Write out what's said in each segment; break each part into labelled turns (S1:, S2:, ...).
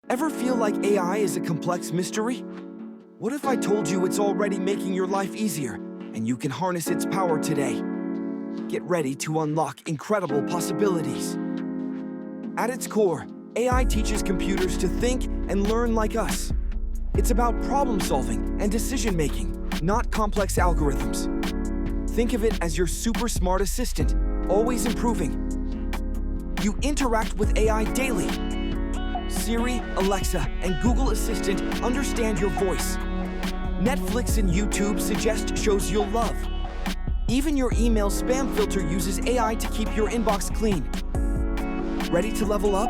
S1: Ever feel like AI is a complex mystery? What if I told you it's already making your life easier and you can harness its power today? Get ready to unlock incredible possibilities. At its core, AI teaches computers to think and learn like us. It's about problem solving and decision making, not complex algorithms. Think of it as your super smart assistant, always improving. You interact with AI daily. Siri, Alexa, and Google Assistant understand your voice. Netflix and YouTube suggest shows you'll love. Even your email spam filter uses AI to keep your inbox clean. Ready to level up?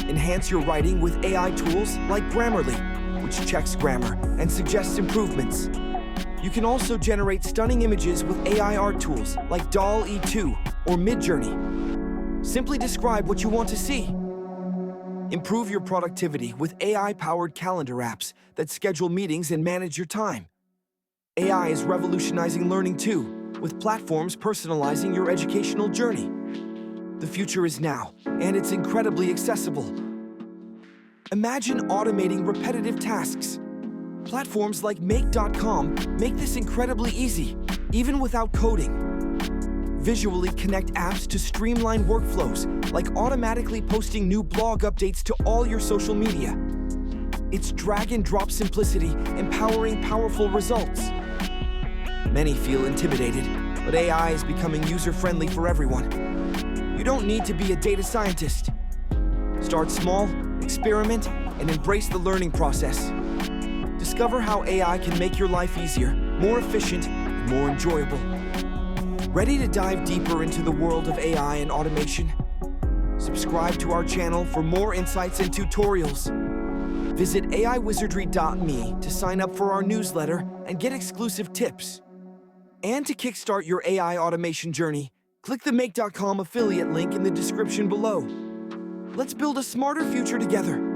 S1: Enhance your writing with AI tools like Grammarly, which checks grammar and suggests improvements. You can also generate stunning images with AI art tools like DALL-E 2 or Midjourney. Simply describe what you want to see. Improve your productivity with AI-powered calendar apps that schedule meetings and manage your time. AI is revolutionizing learning too, with platforms personalizing your educational journey. The future is now, and it's incredibly accessible. Imagine automating repetitive tasks. Platforms like Make.com make this incredibly easy, even without coding. Visually connect apps to streamline workflows, like automatically posting new blog updates to all your social media. It's drag-and-drop simplicity, empowering powerful results. Many feel intimidated, but AI is becoming user-friendly for everyone. You don't need to be a data scientist. Start small, experiment, and embrace the learning process. Discover how AI can make your life easier, more efficient, and more enjoyable. Ready to dive deeper into the world of AI and automation? Subscribe to our channel for more insights and tutorials. Visit aiwizardry.me to sign up for our newsletter and get exclusive tips. And to kickstart your AI automation journey, click the Make.com affiliate link in the description below. Let's build a smarter future together.